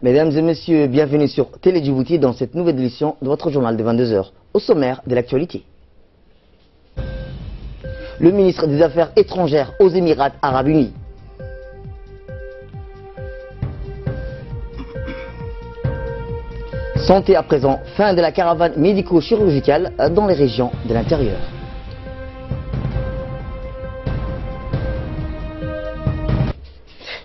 Mesdames et messieurs, bienvenue sur Télé Djibouti dans cette nouvelle édition de votre journal de 22 h. Au sommaire de l'actualité. Le ministre des Affaires étrangères aux Émirats Arabes Unis. Santé à présent, fin de la caravane médico-chirurgicale dans les régions de l'intérieur.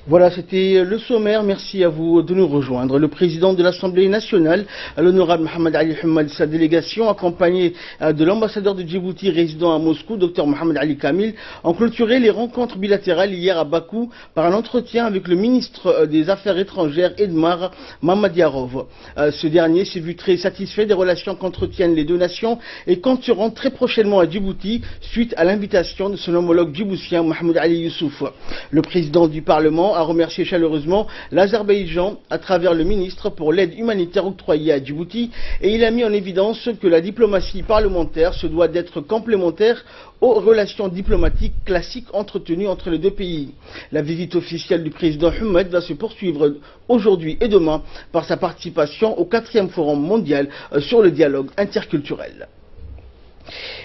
Voilà, c'était le sommaire. Merci à vous de nous rejoindre. Le président de l'Assemblée nationale, l'honorable Mohamed Ali Hamad, sa délégation, accompagnée de l'ambassadeur de Djibouti résidant à Moscou, Dr Mohamed Ali Kamil, ont clôturé les rencontres bilatérales hier à Bakou par un entretien avec le ministre des Affaires étrangères, Edmar Mamadiarov. Ce dernier s'est vu très satisfait des relations qu'entretiennent les deux nations et compte se rendre très prochainement à Djibouti suite à l'invitation de son homologue djiboutien, Mohamed Ali Youssouf. Le président du Parlement a remercié chaleureusement l'Azerbaïdjan à travers le ministre pour l'aide humanitaire octroyée à Djibouti et il a mis en évidence que la diplomatie parlementaire se doit d'être complémentaire aux relations diplomatiques classiques entretenues entre les deux pays. La visite officielle du président Hamad va se poursuivre aujourd'hui et demain par sa participation au 4e forum mondial sur le dialogue interculturel.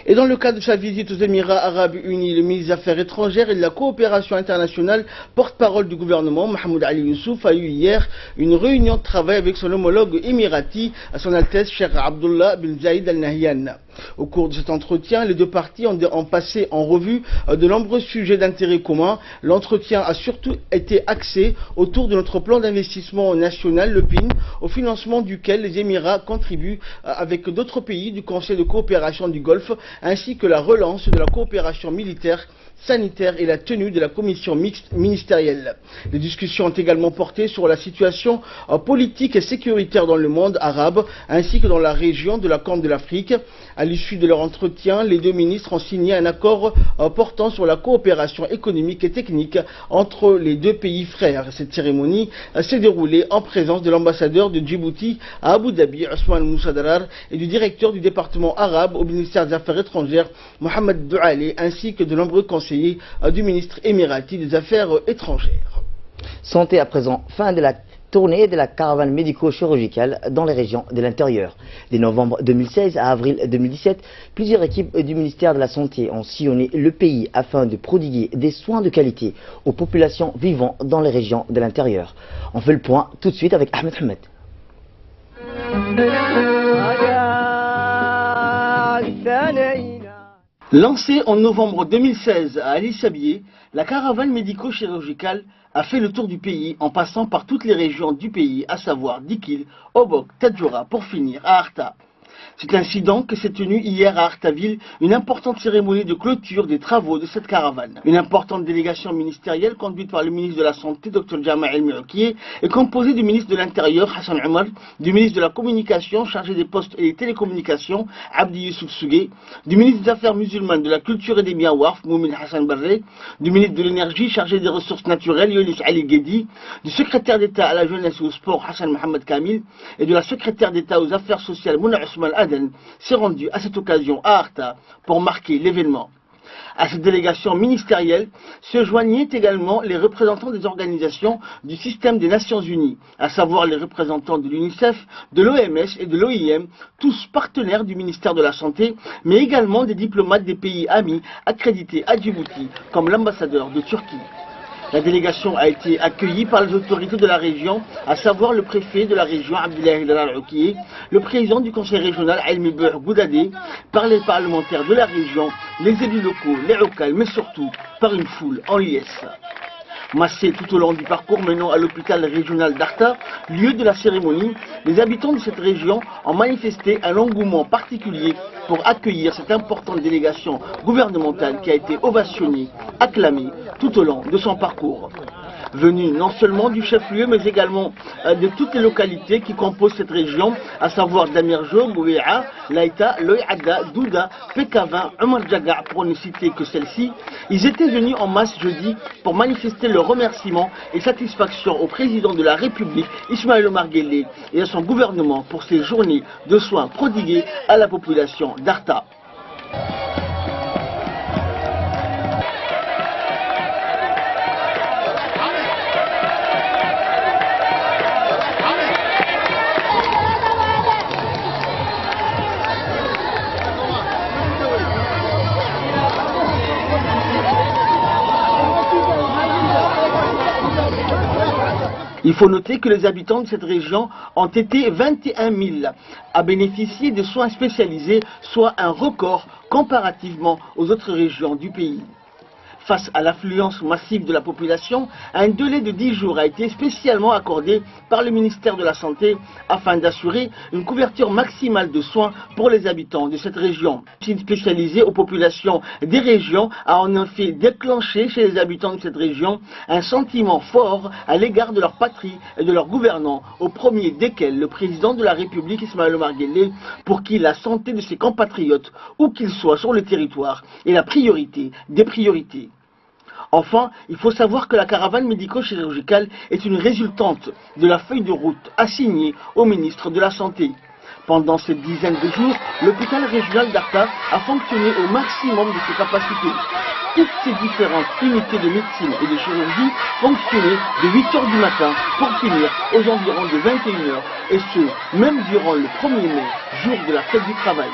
Et dans le cadre de sa visite aux Émirats Arabes Unis, le ministre des Affaires étrangères et de la coopération internationale, porte-parole du gouvernement, Mahmoud Ali Youssouf, a eu hier une réunion de travail avec son homologue émirati, à son Altesse Cheikh Abdullah bin Zayed Al Nahyan. Au cours de cet entretien, les deux parties ont passé en revue de nombreux sujets d'intérêt commun. L'entretien a surtout été axé autour de notre plan d'investissement national, le PIN, au financement duquel les Émirats contribuent avec d'autres pays du Conseil de coopération du Golfe, ainsi que la relance de la coopération militaire, sanitaire et la tenue de la commission mixte ministérielle. Les discussions ont également porté sur la situation politique et sécuritaire dans le monde arabe, ainsi que dans la région de la Corne de l'Afrique. À l'issue de leur entretien, les deux ministres ont signé un accord portant sur la coopération économique et technique entre les deux pays frères. Cette cérémonie s'est déroulée en présence de l'ambassadeur de Djibouti à Abu Dhabi, Ousmane Moussadarar, et du directeur du département arabe au ministère des Affaires étrangères, Mohamed Douali, ainsi que de nombreux conseillers du ministre émirati des Affaires étrangères. Santé à présent, fin de la tournée de la caravane médico-chirurgicale dans les régions de l'intérieur. De novembre 2016 à avril 2017, plusieurs équipes du ministère de la Santé ont sillonné le pays afin de prodiguer des soins de qualité aux populations vivant dans les régions de l'intérieur. On fait le point tout de suite avec Ahmed Hamad. Lancée en novembre 2016 à Ali Sabié, la caravane médico-chirurgicale a fait le tour du pays en passant par toutes les régions du pays, à savoir Dikil, Obok, Tadjoura, pour finir à Arta. C'est ainsi donc que s'est tenue hier à Artaville une importante cérémonie de clôture des travaux de cette caravane. Une importante délégation ministérielle conduite par le ministre de la Santé, Dr Jama El Moukié, est composée du ministre de l'Intérieur, Hassan Omar, du ministre de la Communication, chargé des Postes et des Télécommunications, Abdi Youssouf Sougué, du ministre des Affaires musulmanes, de la Culture et des Biens Warf, Moumin Hassan Barré, du ministre de l'Énergie, chargé des Ressources naturelles, Younis Ali Guedi, du secrétaire d'État à la Jeunesse et au Sport, Hassan Mohamed Kamil, et de la secrétaire d'État aux Affaires sociales, Mouna Ousmane Aden, s'est rendu à cette occasion à Arta pour marquer l'événement. À cette délégation ministérielle se joignaient également les représentants des organisations du système des Nations Unies, à savoir les représentants de l'UNICEF, de l'OMS et de l'OIM, tous partenaires du ministère de la Santé, mais également des diplomates des pays amis accrédités à Djibouti, comme l'ambassadeur de Turquie. La délégation a été accueillie par les autorités de la région, à savoir le préfet de la région Abdellah Al-Oukié, le président du conseil régional Elmi Boudadé, par les parlementaires de la région, les élus locaux, les locales, mais surtout par une foule en liesse. Massés tout au long du parcours menant à l'hôpital régional d'Arta, lieu de la cérémonie, les habitants de cette région ont manifesté un engouement particulier pour accueillir cette importante délégation gouvernementale qui a été ovationnée, acclamée tout au long de son parcours. Venus non seulement du chef-lieu, mais également de toutes les localités qui composent cette région, à savoir Damirjo, Bouéa, Laïta, Loïada, Douda, Pekavin, Omar Djaga, pour ne citer que celle-ci. Ils étaient venus en masse jeudi pour manifester leur remerciement et satisfaction au président de la République, Ismaël Omar Guelleh, et à son gouvernement pour ces journées de soins prodiguées à la population d'Arta. Il faut noter que les habitants de cette région ont été 21 000 à bénéficier de soins spécialisés, soit un record comparativement aux autres régions du pays. Face à l'affluence massive de la population, un délai de 10 jours a été spécialement accordé par le ministère de la Santé afin d'assurer une couverture maximale de soins pour les habitants de cette région. Une médecine spécialisée aux populations des régions a en effet déclenché chez les habitants de cette région un sentiment fort à l'égard de leur patrie et de leurs gouvernants, au premier desquels le président de la République Ismaël Omar Guelleh, pour qui la santé de ses compatriotes, où qu'ils soient sur le territoire, est la priorité des priorités. Enfin, il faut savoir que la caravane médico-chirurgicale est une résultante de la feuille de route assignée au ministre de la Santé. Pendant cette dizaine de jours, l'hôpital régional d'Arta a fonctionné au maximum de ses capacités. Toutes ces différentes unités de médecine et de chirurgie fonctionnaient de 8 h du matin pour finir aux environs de 21 h, et ce, même durant le 1er mai, jour de la fête du travail.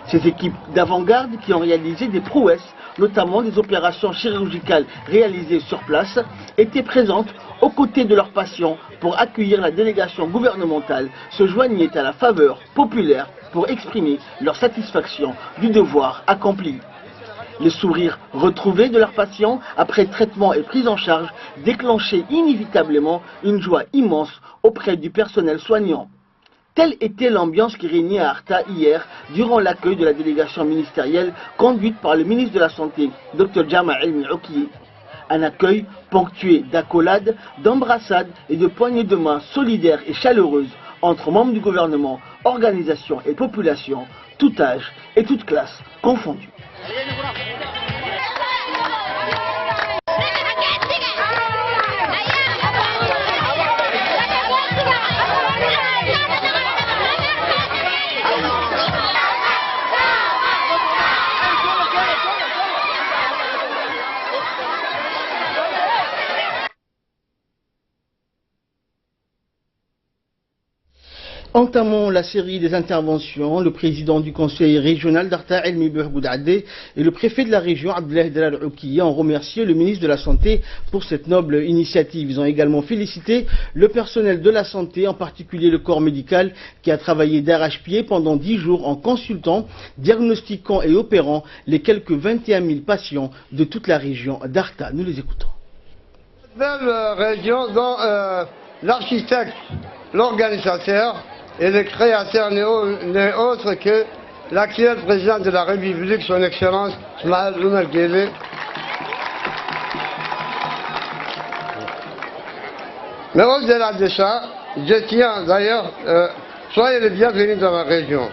Ces équipes d'avant-garde qui ont réalisé des prouesses, notamment des opérations chirurgicales réalisées sur place, étaient présentes aux côtés de leurs patients pour accueillir la délégation gouvernementale, se joignaient à la faveur populaire pour exprimer leur satisfaction du devoir accompli. Les sourires retrouvés de leurs patients après traitement et prise en charge déclenchaient inévitablement une joie immense auprès du personnel soignant. Telle était l'ambiance qui régnait à Arta hier durant l'accueil de la délégation ministérielle conduite par le ministre de la Santé, Dr Jama El Okiye. Un accueil ponctué d'accolades, d'embrassades et de poignées de main solidaires et chaleureuses entre membres du gouvernement, organisations et populations, tout âge et toute classe confondus. Entamons la série des interventions. Le président du conseil régional d'Arta, Elmi Bourgoudadé, et le préfet de la région, Abdellah Delal Oukiye, ont remercié le ministre de la Santé pour cette noble initiative. Ils ont également félicité le personnel de la santé, en particulier le corps médical, qui a travaillé d'arrache-pied pendant 10 jours en consultant, diagnostiquant et opérant les quelques 21 000 patients de toute la région d'Arta. Nous les écoutons. Belle région dont l'architecte, l'organisateur et le créateur n'est autre que l'actuel président de la République, son Excellence Ismaël Omar Guelleh. Mais au-delà de ça, je tiens d'ailleurs, soyez les bienvenus dans la région.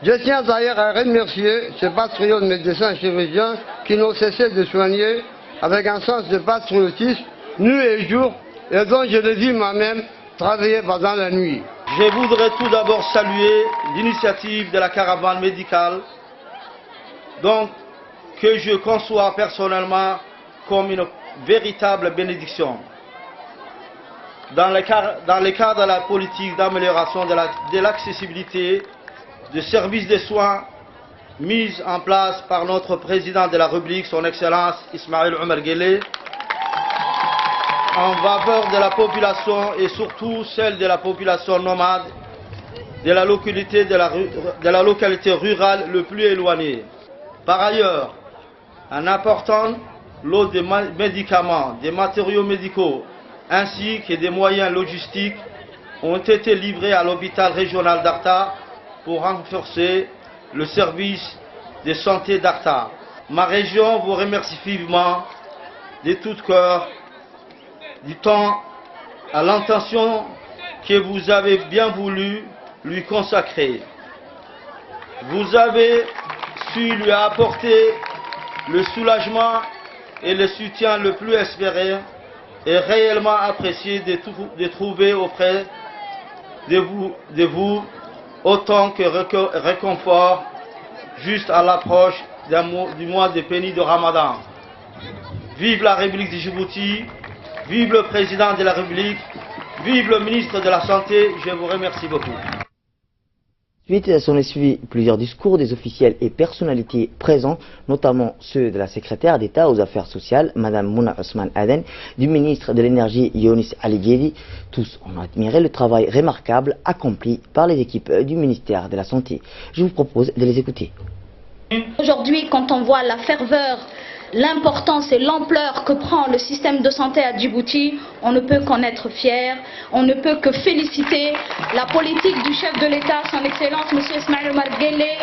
Je tiens d'ailleurs à remercier ces patriotes médecins chirurgiens qui n'ont cessé de soigner avec un sens de patriotisme, nuit et jour, et dont je le dis moi-même, travailler pendant la nuit. Je voudrais tout d'abord saluer l'initiative de la caravane médicale, donc que je conçois personnellement comme une véritable bénédiction. Dans le cadre de la politique d'amélioration de l'accessibilité des services de soins mise en place par notre président de la République, son Excellence Ismaël Omar Guelleh, en faveur de la population et surtout celle de la population nomade de la localité rurale le plus éloignée. Par ailleurs, en apportant lot de médicaments, des matériaux médicaux ainsi que des moyens logistiques ont été livrés à l'hôpital régional d'Arta pour renforcer le service de santé d'Arta. Ma région vous remercie vivement de tout cœur du temps à l'intention que vous avez bien voulu lui consacrer. Vous avez su lui apporter le soulagement et le soutien le plus espéré et réellement apprécié de trouver auprès de vous autant que réconfort juste à l'approche du mois de béni de Ramadan. Vive la République de Djibouti, Vive le président de la République, vive le ministre de la Santé, je vous remercie beaucoup. Ensuite, s'en est suivi plusieurs discours des officiels et personnalités présents, notamment ceux de la secrétaire d'État aux affaires sociales, Mme Mouna Ousmane Aden, du ministre de l'énergie Younis Ali Guedi. Tous ont admiré le travail remarquable accompli par les équipes du ministère de la Santé. Je vous propose de les écouter. Aujourd'hui, quand on voit la ferveur, l'importance et l'ampleur que prend le système de santé à Djibouti, on ne peut qu'en être fier, on ne peut que féliciter la politique du chef de l'État, son Excellence M. Ismaïl Omar Guelleh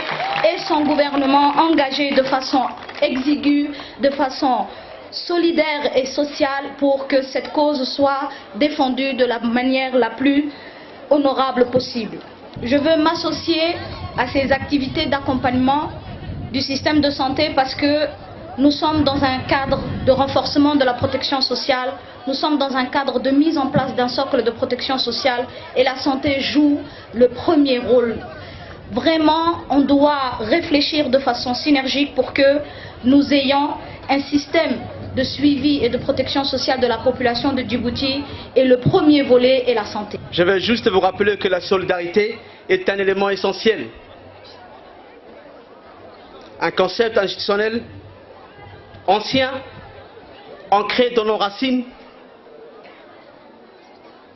et son gouvernement engagé de façon exiguë, de façon solidaire et sociale pour que cette cause soit défendue de la manière la plus honorable possible. Je veux m'associer à ces activités d'accompagnement du système de santé parce que nous sommes dans un cadre de renforcement de la protection sociale, nous sommes dans un cadre de mise en place d'un socle de protection sociale et la santé joue le premier rôle. Vraiment, on doit réfléchir de façon synergique pour que nous ayons un système de suivi et de protection sociale de la population de Djibouti et le premier volet est la santé. Je vais juste vous rappeler que la solidarité est un élément essentiel. Un concept institutionnel ancien, ancré dans nos racines,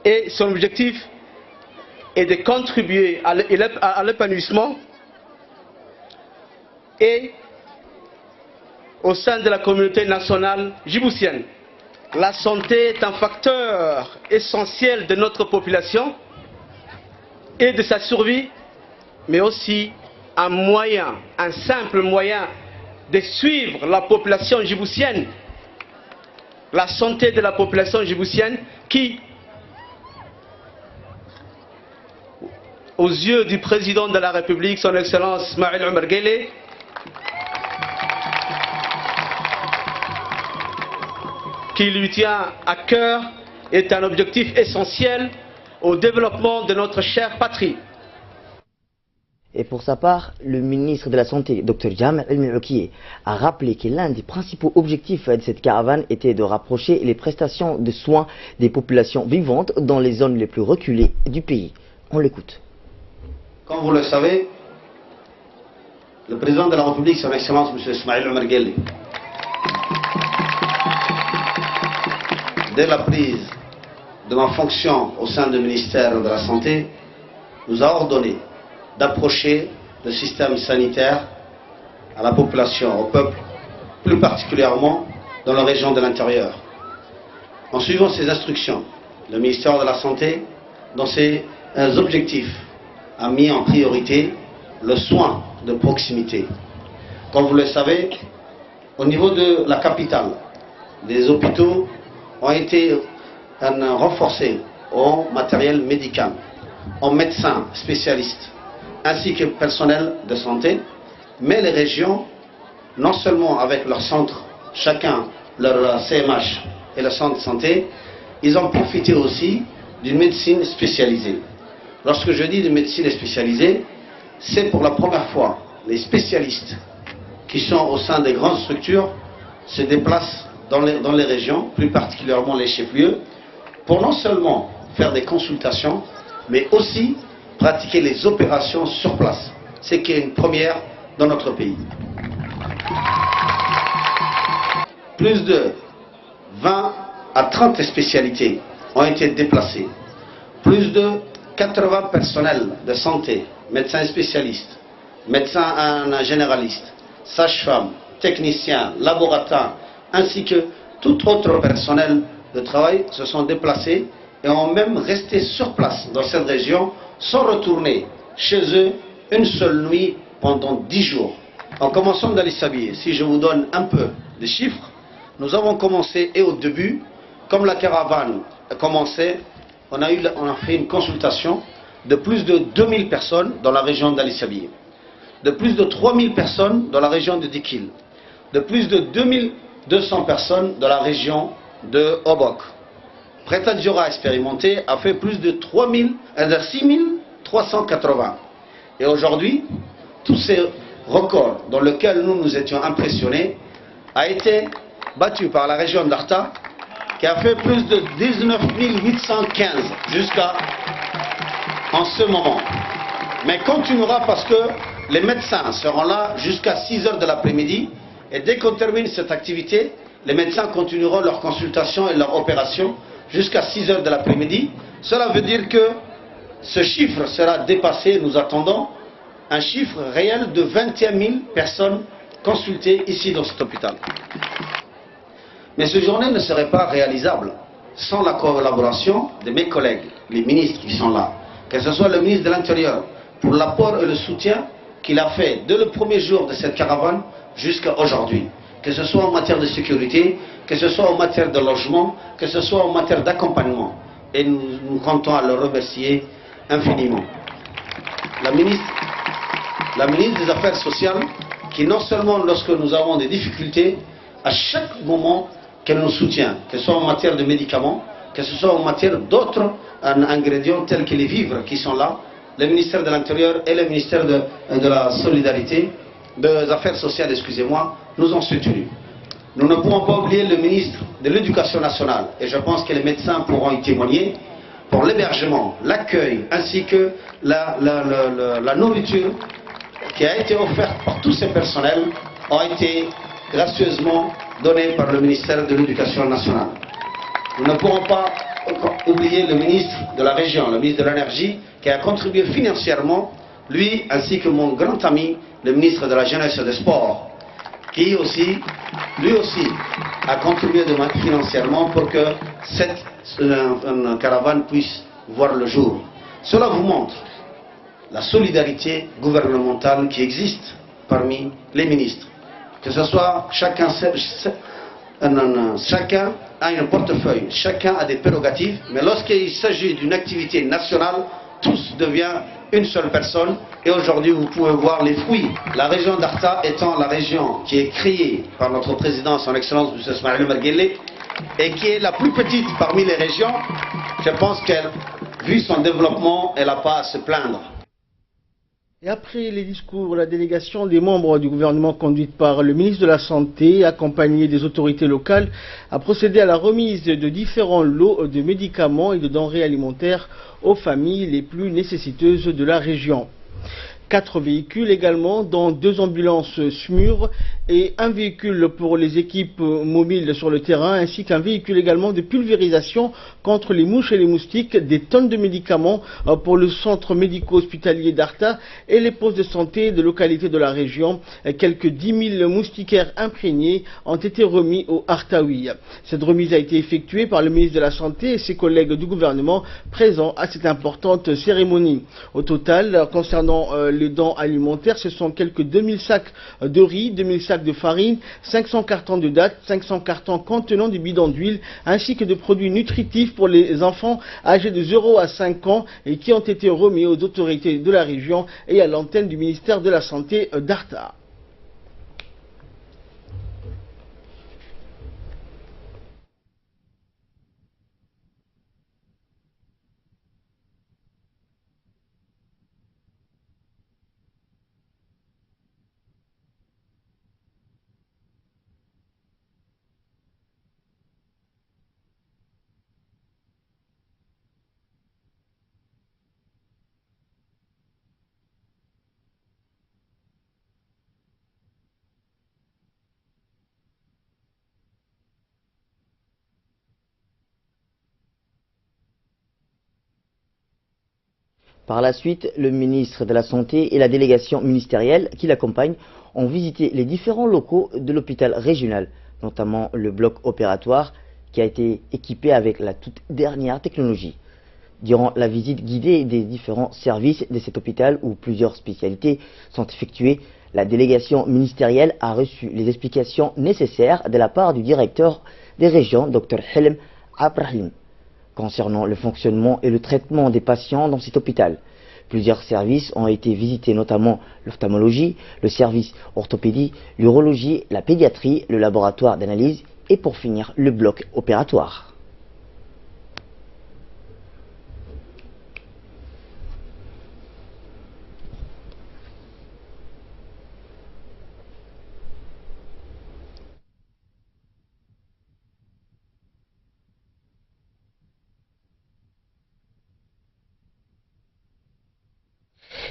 et son objectif est de contribuer à l'épanouissement et au sein de la communauté nationale djiboutienne. La santé est un facteur essentiel de notre population et de sa survie, mais aussi un moyen, un simple moyen de suivre la population djiboutienne, la santé de la population djiboutienne qui, aux yeux du président de la République, son Excellence Ismaïl Omar Guelleh, qui lui tient à cœur, est un objectif essentiel au développement de notre chère patrie. Et pour sa part, le ministre de la Santé, Dr Jamal El-Moukié, a rappelé que l'un des principaux objectifs de cette caravane était de rapprocher les prestations de soins des populations vivantes dans les zones les plus reculées du pays. On l'écoute. Comme vous le savez, le président de la République, son Excellence M. Ismaïl Omar Guelleh, dès la prise de ma fonction au sein du ministère de la Santé, nous a ordonné d'approcher le système sanitaire à la population, au peuple, plus particulièrement dans la région de l'intérieur. En suivant ces instructions, le ministère de la Santé, dans ses objectifs, a mis en priorité le soin de proximité. Comme vous le savez, au niveau de la capitale, les hôpitaux ont été renforcés en matériel médical, en médecins spécialistes, ainsi que personnel de santé, mais les régions, non seulement avec leur centre, chacun leur CMH et le centre de santé, ils ont profité aussi d'une médecine spécialisée. Lorsque je dis de médecine spécialisée, c'est pour la première fois les spécialistes qui sont au sein des grandes structures se déplacent dans les régions, plus particulièrement les chefs-lieux, pour non seulement faire des consultations, mais aussi pratiquer les opérations sur place, ce qui est une première dans notre pays. Plus de 20 à 30 spécialités ont été déplacées. Plus de 80 personnels de santé, médecins spécialistes, médecins généralistes, sages-femmes, techniciens, laboratoires, ainsi que tout autre personnel de travail se sont déplacés et ont même resté sur place dans cette région sans retourner chez eux une seule nuit pendant 10 jours. En commençant d'Ali Sabié, si je vous donne un peu de chiffres, nous avons commencé et au début, comme la caravane a commencé, on a fait une consultation de plus de 2000 personnes dans la région d'Ali Sabié, de plus de 3000 personnes dans la région de Dikil, de plus de 2200 personnes dans la région de Obok. Preta Djora expérimenté a fait plus de 6380. Et aujourd'hui, tous ces records dans lesquels nous étions impressionnés a été battu par la région d'Arta qui a fait plus de 19 815 jusqu'à en ce moment. Mais continuera parce que les médecins seront là jusqu'à 6 heures de l'après-midi. Et dès qu'on termine cette activité, les médecins continueront leur consultation et leur opération jusqu'à 6 heures de l'après-midi. Cela veut dire que ce chiffre sera dépassé. Nous attendons un chiffre réel de 21 000 personnes consultées ici dans cet hôpital. Mais cette journée ne serait pas réalisable sans la collaboration de mes collègues, les ministres qui sont là. Que ce soit le ministre de l'Intérieur, pour l'apport et le soutien qu'il a fait dès le premier jour de cette caravane jusqu'à aujourd'hui. Que ce soit en matière de sécurité, que ce soit en matière de logement, que ce soit en matière d'accompagnement. Et nous comptons à le remercier infiniment. La ministre des Affaires sociales, qui non seulement lorsque nous avons des difficultés, à chaque moment qu'elle nous soutient, que ce soit en matière de médicaments, que ce soit en matière d'autres ingrédients tels que les vivres qui sont là, le ministère de l'Intérieur et le ministère de la Solidarité, des Affaires sociales, excusez-moi, nous ont soutenus. Nous ne pouvons pas oublier le ministre de l'Éducation nationale, et je pense que les médecins pourront y témoigner, pour l'hébergement, l'accueil, ainsi que la nourriture qui a été offerte par tous ces personnels, ont été gracieusement donnés par le ministère de l'Éducation nationale. Nous ne pourrons pas oublier le ministre de la région, le ministre de l'énergie, qui a contribué financièrement, lui ainsi que mon grand ami, le ministre de la Jeunesse et des Sports, qui lui aussi a contribué financièrement pour que cette caravane puisse voir le jour. Cela vous montre la solidarité gouvernementale qui existe parmi les ministres. Que ce soit chacun a un portefeuille, chacun a des prérogatives, mais lorsqu'il s'agit d'une activité nationale, tous deviennent une seule personne. Et aujourd'hui, vous pouvez voir les fruits. La région d'Arta étant la région qui est créée par notre président, son Excellence M. Ismaïl Marguerite, et qui est la plus petite parmi les régions, je pense qu'elle, vu son développement, elle n'a pas à se plaindre. Et après les discours, la délégation des membres du gouvernement conduite par le ministre de la Santé, accompagné des autorités locales, a procédé à la remise de différents lots de médicaments et de denrées alimentaires aux familles les plus nécessiteuses de la région. 4 véhicules également, dont 2 ambulances SMUR et un véhicule pour les équipes mobiles sur le terrain, ainsi qu'un véhicule également de pulvérisation contre les mouches et les moustiques, des tonnes de médicaments pour le centre médico-hospitalier d'Arta et les postes de santé de localités de la région. Quelques 10 000 moustiquaires imprégnés ont été remis aux Artaouis. Cette remise a été effectuée par le ministre de la Santé et ses collègues du gouvernement présents à cette importante cérémonie. Au total, concernant les dons alimentaires, ce sont quelques 2000 sacs de riz, 2000 sacs de farine, 500 cartons de dattes, 500 cartons contenant du bidon d'huile, ainsi que de produits nutritifs pour les enfants âgés de 0 à 5 ans et qui ont été remis aux autorités de la région et à l'antenne du ministère de la Santé d'Arta. Par la suite, le ministre de la Santé et la délégation ministérielle qui l'accompagne ont visité les différents locaux de l'hôpital régional, notamment le bloc opératoire qui a été équipé avec la toute dernière technologie. Durant la visite guidée des différents services de cet hôpital où plusieurs spécialités sont effectuées, la délégation ministérielle a reçu les explications nécessaires de la part du directeur des régions, Dr Helm Abrahim, concernant le fonctionnement et le traitement des patients dans cet hôpital. Plusieurs services ont été visités, notamment l'ophtalmologie, le service orthopédie, l'urologie, la pédiatrie, le laboratoire d'analyse et pour finir le bloc opératoire.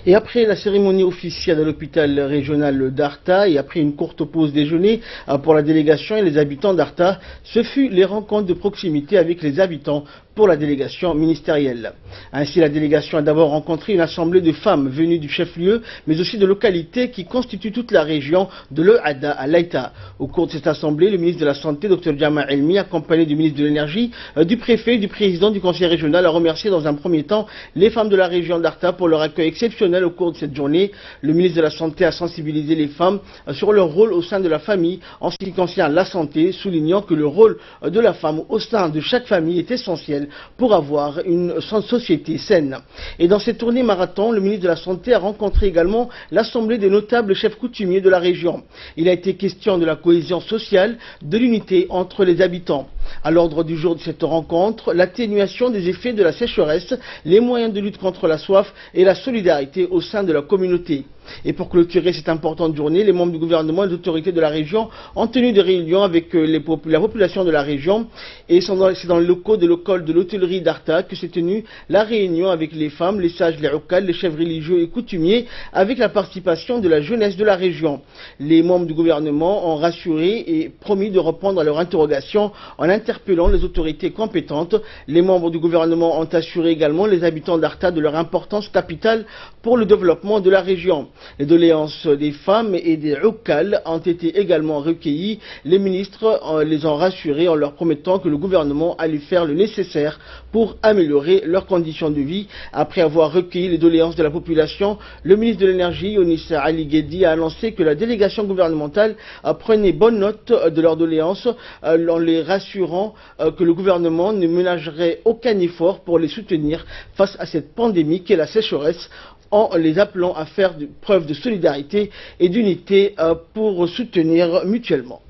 Et après la cérémonie officielle à l'hôpital régional d'Arta et après une courte pause déjeuner pour la délégation et les habitants d'Arta, ce fut les rencontres de proximité avec les habitants pour la délégation ministérielle. Ainsi, la délégation a d'abord rencontré une assemblée de femmes venues du chef-lieu, mais aussi de localités qui constituent toute la région de l'Eada à Laïta. Au cours de cette assemblée, le ministre de la Santé, Dr Jama Elmi, accompagné du ministre de l'Énergie, du préfet et du président du conseil régional, a remercié dans un premier temps les femmes de la région d'Arta pour leur accueil exceptionnel au cours de cette journée. Le ministre de la Santé a sensibilisé les femmes sur leur rôle au sein de la famille en ce qui concerne la santé, soulignant que le rôle de la femme au sein de chaque famille est essentiel pour avoir une société saine. Et dans cette tournée marathon, le ministre de la Santé a rencontré également l'Assemblée des notables chefs coutumiers de la région. Il a été question de la cohésion sociale, de l'unité entre les habitants. À l'ordre du jour de cette rencontre, l'atténuation des effets de la sécheresse, les moyens de lutte contre la soif et la solidarité au sein de la communauté. Et pour clôturer cette importante journée, les membres du gouvernement et des autorités de la région ont tenu des réunions avec la population de la région. Et c'est dans le locaux de l'école de l'hôtellerie d'Arta que s'est tenue la réunion avec les femmes, les sages, les oukal, les chefs religieux et coutumiers, avec la participation de la jeunesse de la région. Les membres du gouvernement ont rassuré et promis de répondre à leurs interrogations en interpellant les autorités compétentes. Les membres du gouvernement ont assuré également les habitants d'Arta de leur importance capitale pour le développement de la région. Les doléances des femmes et des oukal ont été également recueillies. Les ministres les ont rassurés en leur promettant que le gouvernement allait faire le nécessaire pour améliorer leurs conditions de vie. Après avoir recueilli les doléances de la population, le ministre de l'Énergie, Younis Ali Guedi, a annoncé que la délégation gouvernementale prenait bonne note de leurs doléances en les rassurant que le gouvernement ne ménagerait aucun effort pour les soutenir face à cette pandémie qu'est la sécheresse, en les appelant à faire preuve de solidarité et d'unité pour soutenir mutuellement.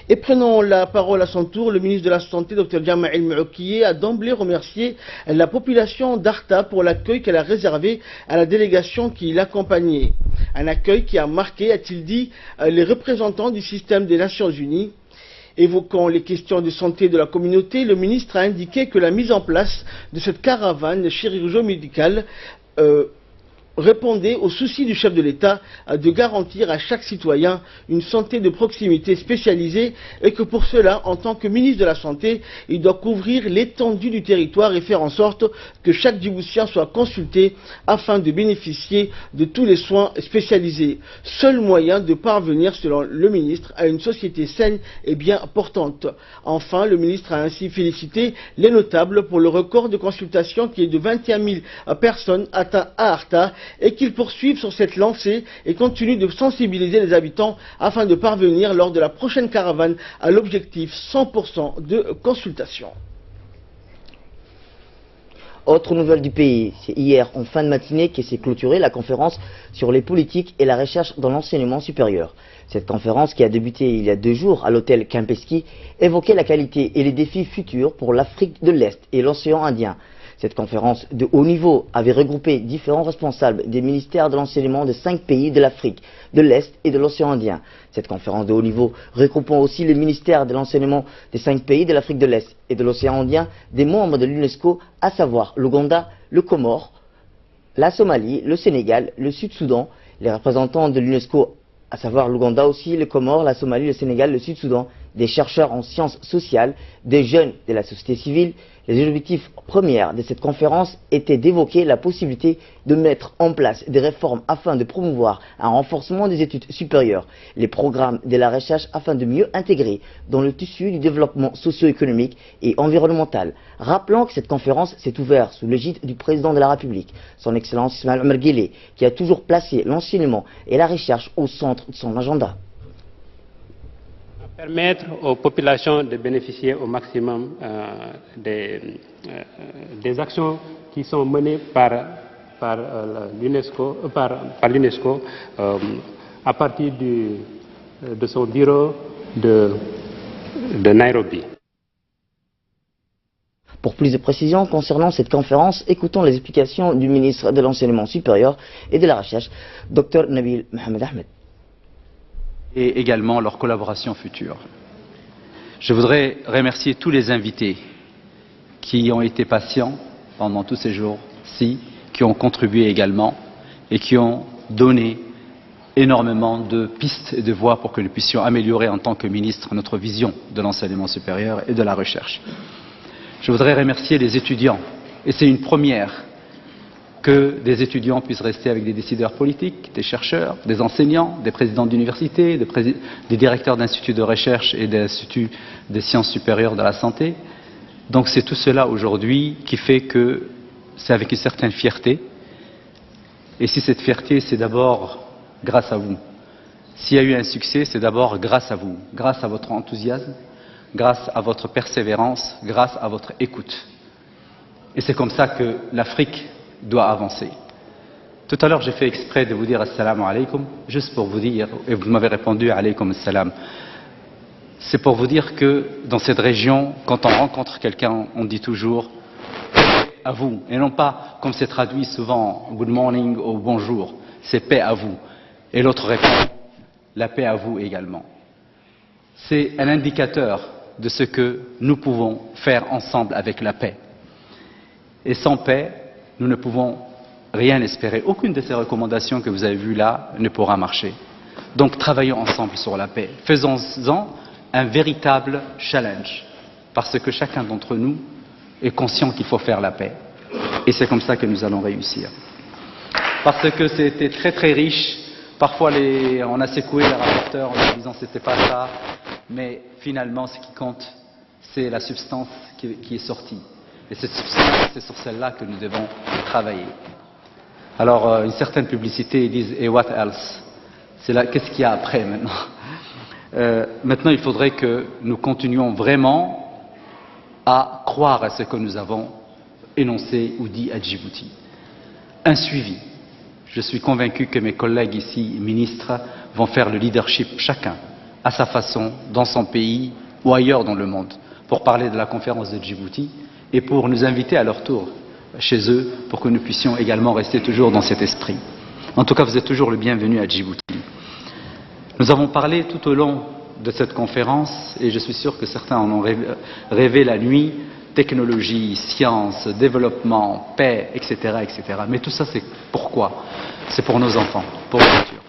Et prenons la parole à son tour, le ministre de la Santé, Dr Jama Elmi, a d'emblée remercié la population d'Arta pour l'accueil qu'elle a réservé à la délégation qui l'accompagnait. Un accueil qui a marqué, a-t-il dit, les représentants du système des Nations Unies. Évoquant les questions de santé de la communauté, le ministre a indiqué que la mise en place de cette caravane chirurgico-médicale répondait au souci du chef de l'État de garantir à chaque citoyen une santé de proximité spécialisée et que pour cela, en tant que ministre de la Santé, il doit couvrir l'étendue du territoire et faire en sorte que chaque Djiboutien soit consulté afin de bénéficier de tous les soins spécialisés. Seul moyen de parvenir, selon le ministre, à une société saine et bien portante. Enfin, le ministre a ainsi félicité les notables pour le record de consultation qui est de 21 000 personnes atteintes à Arta, et qu'ils poursuivent sur cette lancée et continuent de sensibiliser les habitants afin de parvenir lors de la prochaine caravane à l'objectif 100% de consultation. Autre nouvelle du pays, c'est hier en fin de matinée que s'est clôturée la conférence sur les politiques et la recherche dans l'enseignement supérieur. Cette conférence, qui a débuté il y a 2 jours à l'hôtel Kempinski, évoquait la qualité et les défis futurs pour l'Afrique de l'Est et l'océan Indien. Cette conférence de haut niveau avait regroupé différents responsables des ministères de l'enseignement de 5 pays de l'Afrique, de l'Est et de l'océan Indien. Cette conférence de haut niveau regroupant aussi les ministères de l'enseignement des 5 pays de l'Afrique de l'Est et de l'océan Indien, des membres de l'UNESCO, à savoir l'Ouganda, le Comore, la Somalie, le Sénégal, le Sud-Soudan, les représentants de l'UNESCO, à savoir l'Ouganda aussi, le Comore, la Somalie, le Sénégal, le Sud-Soudan, des chercheurs en sciences sociales, des jeunes de la société civile. Les objectifs premiers de cette conférence étaient d'évoquer la possibilité de mettre en place des réformes afin de promouvoir un renforcement des études supérieures, les programmes de la recherche afin de mieux intégrer dans le tissu du développement socio-économique et environnemental. Rappelons que cette conférence s'est ouverte sous l'égide du président de la République, son Excellence Ismaël Omar Guelleh, qui a toujours placé l'enseignement et la recherche au centre de son agenda. Permettre aux populations de bénéficier au maximum des actions qui sont menées par l'UNESCO à partir de son bureau de Nairobi. Pour plus de précisions concernant cette conférence, écoutons les explications du ministre de l'Enseignement supérieur et de la Recherche, Dr Nabil Mohamed Ahmed. Et également leur collaboration future. Je voudrais remercier tous les invités qui ont été patients pendant tous ces jours-ci, qui ont contribué également et qui ont donné énormément de pistes et de voies pour que nous puissions améliorer en tant que ministre notre vision de l'enseignement supérieur et de la recherche. Je voudrais remercier les étudiants, et c'est une première que des étudiants puissent rester avec des décideurs politiques, des chercheurs, des enseignants, des présidents d'université, des directeurs d'instituts de recherche et d'instituts des sciences supérieures de la santé. Donc c'est tout cela aujourd'hui qui fait que c'est avec une certaine fierté. Et si cette fierté, c'est d'abord grâce à vous. S'il y a eu un succès, c'est d'abord grâce à vous, grâce à votre enthousiasme, grâce à votre persévérance, grâce à votre écoute. Et c'est comme ça que l'Afrique doit avancer. Tout à l'heure, j'ai fait exprès de vous dire assalamu alaikum, juste pour vous dire, et vous m'avez répondu alaykum assalam. C'est pour vous dire que dans cette région, quand on rencontre quelqu'un, on dit toujours à vous, et non pas comme c'est traduit souvent good morning ou bonjour, c'est paix à vous. Et l'autre répond la paix à vous également. C'est un indicateur de ce que nous pouvons faire ensemble avec la paix. Et sans paix, nous ne pouvons rien espérer. Aucune de ces recommandations que vous avez vues là ne pourra marcher. Donc travaillons ensemble sur la paix. Faisons-en un véritable challenge. Parce que chacun d'entre nous est conscient qu'il faut faire la paix. Et c'est comme ça que nous allons réussir. Parce que c'était très très riche. Parfois on a secoué les rapporteurs en leur disant c'était pas ça. Mais finalement ce qui compte, c'est la substance qui est sortie. Et cette substance, c'est sur celle-là que nous devons travailler. Alors, une certaine publicité, ils disent « Et what else ?» C'est là, qu'est-ce qu'il y a après maintenant Maintenant, il faudrait que nous continuions vraiment à croire à ce que nous avons énoncé ou dit à Djibouti. Un suivi. Je suis convaincu que mes collègues ici, ministres, vont faire le leadership chacun, à sa façon, dans son pays ou ailleurs dans le monde, pour parler de la conférence de Djibouti, et pour nous inviter à leur tour chez eux, pour que nous puissions également rester toujours dans cet esprit. En tout cas, vous êtes toujours le bienvenu à Djibouti. Nous avons parlé tout au long de cette conférence, et je suis sûr que certains en ont rêvé la nuit, technologie, science, développement, paix, etc., etc. Mais tout ça, c'est pourquoi? C'est pour nos enfants, pour le futur.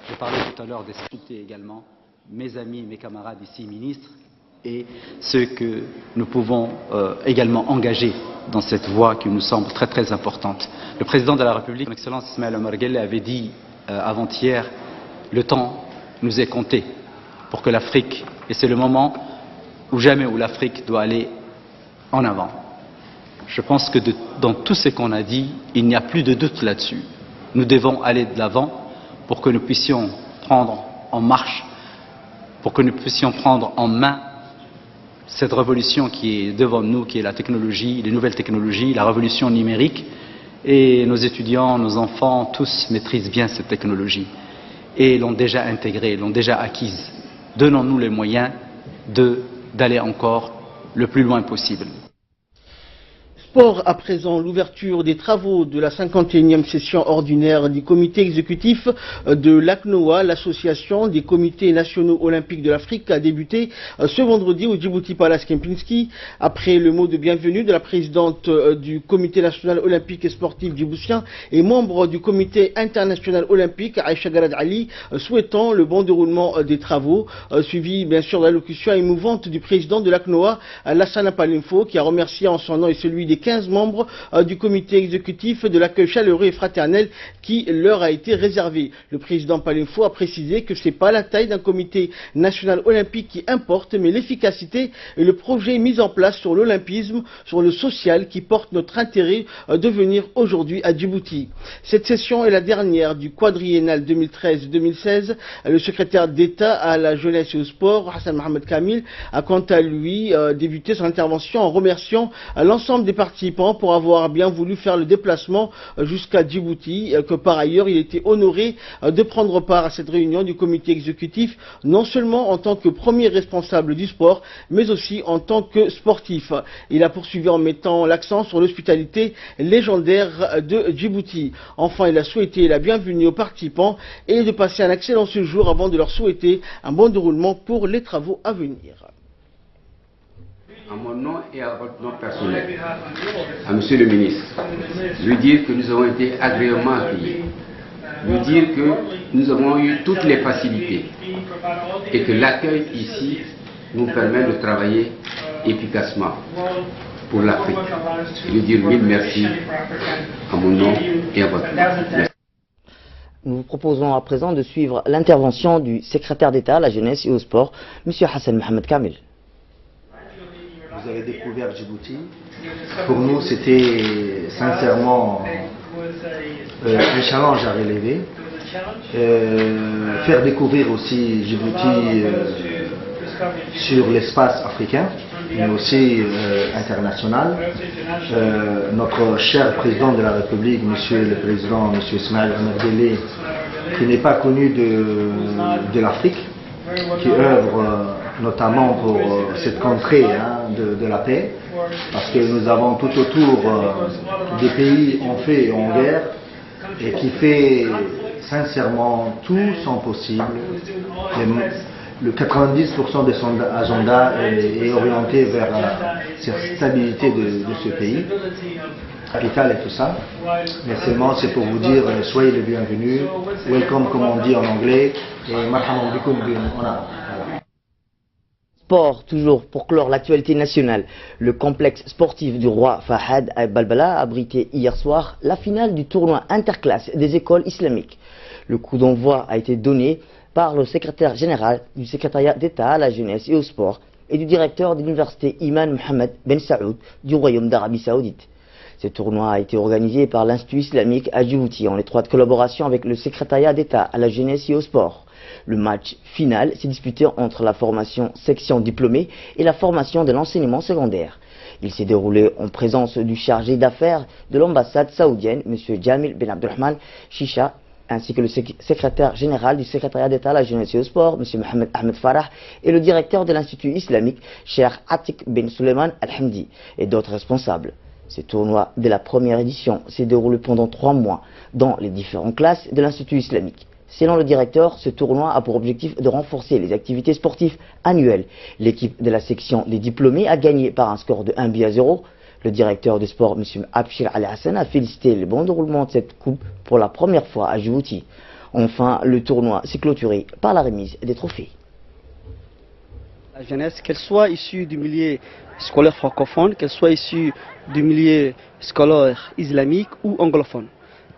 Je parlais tout à l'heure d'expliquer également mes amis et mes camarades ici, ministres, et ceux que nous pouvons également engager dans cette voie qui nous semble très très importante. Le président de la République, son Excellence Ismaël Omar Guelleh, avait dit avant-hier, le temps nous est compté pour que l'Afrique, et c'est le moment ou jamais où l'Afrique doit aller en avant. Je pense que dans tout ce qu'on a dit, il n'y a plus de doute là-dessus. Nous devons aller de l'avant pour que nous puissions prendre en marche, pour que nous puissions prendre en main cette révolution qui est devant nous, qui est la technologie, les nouvelles technologies, la révolution numérique. Et nos étudiants, nos enfants, tous maîtrisent bien cette technologie et l'ont déjà intégrée, l'ont déjà acquise. Donnons-nous les moyens d'aller encore le plus loin possible. Sport à présent, l'ouverture des travaux de la 51e session ordinaire du comité exécutif de l'ACNOA, l'association des comités nationaux olympiques de l'Afrique, a débuté ce vendredi au Djibouti Palace Kempinski. Après le mot de bienvenue de la présidente du comité national olympique et sportif djiboutien et membre du comité international olympique, Aïcha Garad Ali, souhaitant le bon déroulement des travaux, suivi bien sûr de l'allocution émouvante du président de l'ACNOA, Lassana Palinfo, qui a remercié en son nom et celui des 15 membres du comité exécutif de l'accueil chaleureux et fraternel qui leur a été réservé. Le président Palinfo a précisé que ce n'est pas la taille d'un comité national olympique qui importe, mais l'efficacité et le projet mis en place sur l'olympisme, sur le social qui porte notre intérêt de venir aujourd'hui à Djibouti. Cette session est la dernière du quadriennal 2013-2016. Le secrétaire d'État à la jeunesse et au sport, Hassan Mohamed Kamil, a quant à lui débuté son intervention en remerciant l'ensemble des participants pour avoir bien voulu faire le déplacement jusqu'à Djibouti, que par ailleurs il était honoré de prendre part à cette réunion du comité exécutif, non seulement en tant que premier responsable du sport, mais aussi en tant que sportif. Il a poursuivi en mettant l'accent sur l'hospitalité légendaire de Djibouti. Enfin, il a souhaité la bienvenue aux participants et de passer un excellent séjour avant de leur souhaiter un bon déroulement pour les travaux à venir. à mon nom et à votre nom personnel, à Monsieur le ministre, lui dire que nous avons été agréablement accueillis, lui dire que nous avons eu toutes les facilités et que l'accueil ici nous permet de travailler efficacement pour l'Afrique. Lui dire mille merci à mon nom et à votre nom. Merci. Nous vous proposons à présent de suivre l'intervention du secrétaire d'État à la jeunesse et au sport, M. Hassan Mohamed Kamil. Vous avez découvert Djibouti. Pour nous, c'était sincèrement un challenge à relever. Faire découvrir aussi Djibouti sur l'espace africain, mais aussi international. Notre cher président de la République, Monsieur le Président, Monsieur Ismaël Omar Guelleh, qui n'est pas connu de l'Afrique, qui œuvre notamment pour cette contrée de la paix, parce que nous avons tout autour des pays en fait et en guerre, et qui fait sincèrement tout son possible. Le 90% de son agenda est orienté vers cette stabilité de ce pays, capital et tout ça. Mais seulement c'est pour vous dire, soyez les bienvenus, welcome comme on dit en anglais, et marhaban bikoum en arabe. Sport, toujours pour clore l'actualité nationale. Le complexe sportif du roi Fahad à Balbala a abrité hier soir la finale du tournoi interclasse des écoles islamiques. Le coup d'envoi a été donné par le secrétaire général du secrétariat d'État à la jeunesse et au sport et du directeur de l'université Iman Mohammed Ben Saoud du Royaume d'Arabie Saoudite. Ce tournoi a été organisé par l'Institut islamique à Djibouti en étroite collaboration avec le secrétariat d'État à la jeunesse et au sport. Le match final s'est disputé entre la formation section diplômée et la formation de l'enseignement secondaire. Il s'est déroulé en présence du chargé d'affaires de l'ambassade saoudienne, M. Jamil Ben Abdurrahman Shisha, ainsi que le secrétaire général du secrétariat d'État à la jeunesse et au sport, M. Mohamed Ahmed Farah, et le directeur de l'Institut islamique, Cheikh Atik Ben Suleiman Al-Hamdi, et d'autres responsables. Ce tournoi de la première édition s'est déroulé pendant 3 mois dans les différentes classes de l'Institut islamique. Selon le directeur, ce tournoi a pour objectif de renforcer les activités sportives annuelles. L'équipe de la section des diplômés a gagné par un score de 1-0. Le directeur du sport, M. Abshir Al-Hassan, a félicité le bon déroulement de cette coupe pour la première fois à Djibouti. Enfin, le tournoi s'est clôturé par la remise des trophées. La jeunesse, qu'elle soit issue du milieu scolaire francophone, qu'elle soit issue du milieu scolaire islamique ou anglophone.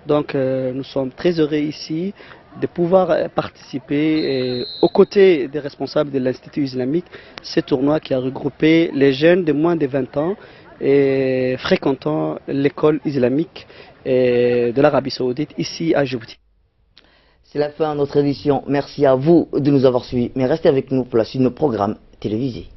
Donc nous sommes très heureux ici de pouvoir participer aux côtés des responsables de l'Institut islamique, ce tournoi qui a regroupé les jeunes de moins de 20 ans et fréquentant l'école islamique de l'Arabie Saoudite ici à Djibouti. C'est la fin de notre édition. Merci à vous de nous avoir suivis, mais restez avec nous pour la suite de nos programmes télévisés.